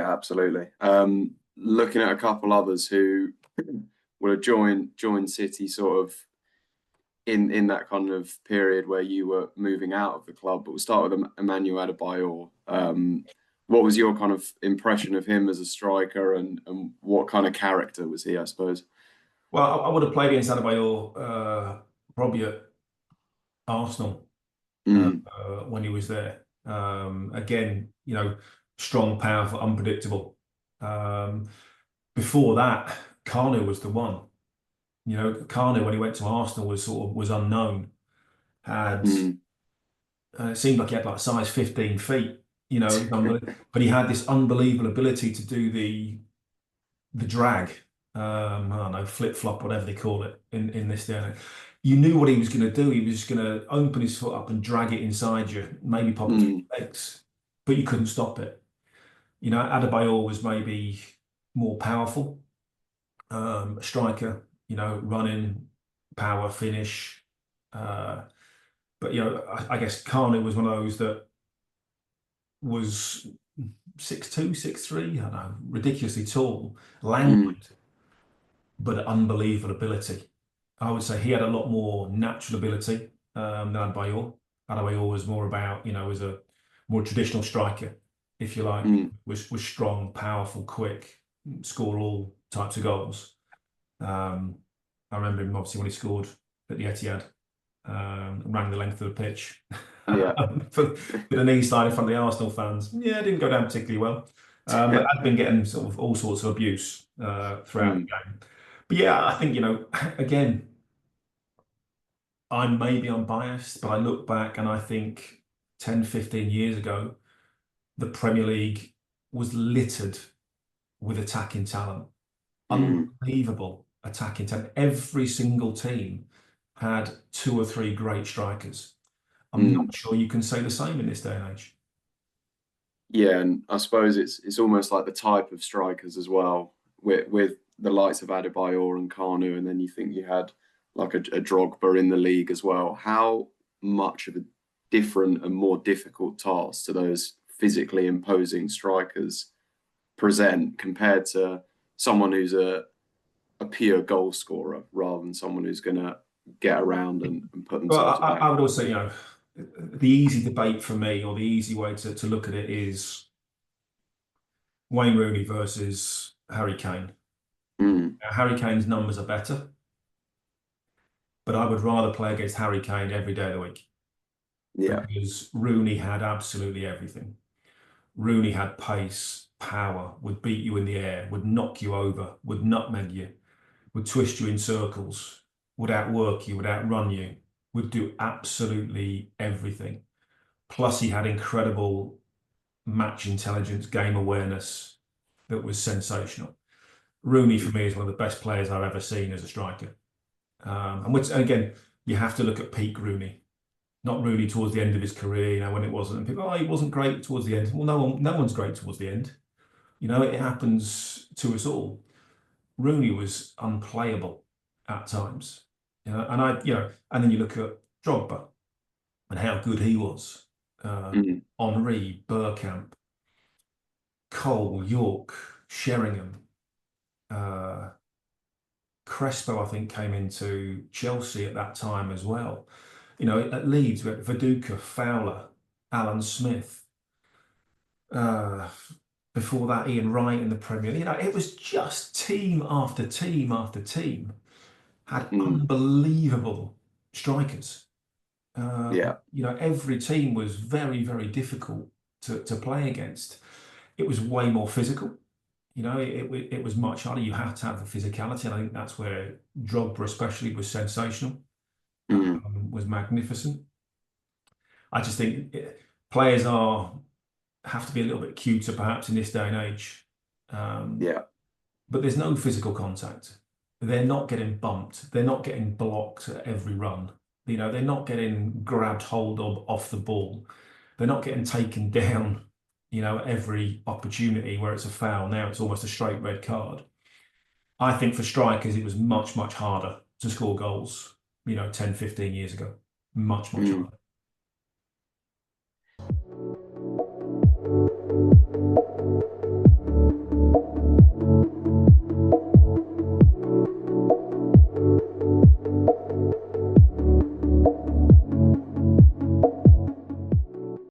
Yeah, absolutely. Looking at a couple others who would have joined City sort of in that kind of period where you were moving out of the club. But we'll start with Emmanuel Adebayor. What was your kind of impression of him as a striker, and what kind of character was he, I suppose? Well, I would have played against Adebayor probably at Arsenal Mm, when he was there. Again, strong, powerful, unpredictable. Um, Before that, Kanu was the one. Kanu when he went to Arsenal was unknown. Had mm, It seemed like he had like size 15 feet. But he had this unbelievable ability to do the drag. I don't know, flip flop, whatever they call it in this day and age. You knew what he was going to do. He was just going to open his foot up and drag it inside you, maybe pop it through mm, your legs, but you couldn't stop it. Adebayor was maybe more powerful, striker, running, power, finish. Uh, but I guess Kanu was one of those that was 6'2", 6'3", I don't know, ridiculously tall, mm. languid, but unbelievable ability. I would say he had a lot more natural ability than Adebayor. Adebayor was more about, was a more traditional striker, if you like, Mm. was strong, powerful, quick, score all types of goals. Um, I remember him obviously when he scored at the Etihad, ran the length of the pitch Yeah. for the knee slide in front of the Arsenal fans. Yeah, it didn't go down particularly well. But I've been getting sort of all sorts of abuse throughout the Mm. game. But yeah, I think, again, I'm biased, but I look back and I think 10, 15 years ago, the Premier League was littered with attacking talent. Mm. Unbelievable attacking talent. Every single team had two or three great strikers. I'm Mm. not sure you can say the same in this day and age. Yeah, and I suppose it's almost like the type of strikers as well, with the likes of Adebayor and Kanu, and then you think you had like a Drogba in the league as well. How much of a different and more difficult task do those physically imposing strikers present compared to someone who's a pure goal scorer rather than someone who's gonna get around and put Well, themselves about. I would also, the easy debate for me, or the easy way to look at it is Wayne Rooney versus Harry Kane. Mm. Now, Harry Kane's numbers are better, but I would rather play against Harry Kane every day of the week Yeah. because Rooney had absolutely everything. Rooney had pace, power, would beat you in the air, would knock you over, would nutmeg you, would twist you in circles, would outwork you, would outrun you, would do absolutely everything. Plus, he had incredible match intelligence, game awareness that was sensational. Rooney, for me, is one of the best players I've ever seen as a striker. And again, you have to look at peak Rooney, not Rooney towards the end of his career, when it wasn't. And people, he wasn't great towards the end. Well, no one's great towards the end. It happens to us all. Rooney was unplayable at times. And then you look at Drogba and how good he was. Mm. Henry, Bergkamp, Cole, York, Sheringham, uh, Crespo, I think, came into Chelsea at that time as well. At Leeds, we had Viduka, Fowler, Alan Smith. Uh, Before that, Ian Wright in the Premier League. It was just team after team after team had Mm. unbelievable strikers. Yeah. Every team was very, very difficult to play against. It was way more physical. It was much harder. You had to have the physicality, and I think that's where Drogba especially was sensational, Mm. was magnificent. I just think players have to be a little bit cuter perhaps in this day and age. Um, Yeah. but there's no physical contact. They're not getting bumped. They're not getting blocked at every run. They're not getting grabbed hold of off the ball. They're not getting taken down, every opportunity where it's a foul. Now it's almost a straight red card. I think for strikers, it was much, much harder to score goals, 10, 15 years ago. Much, much Mm. harder.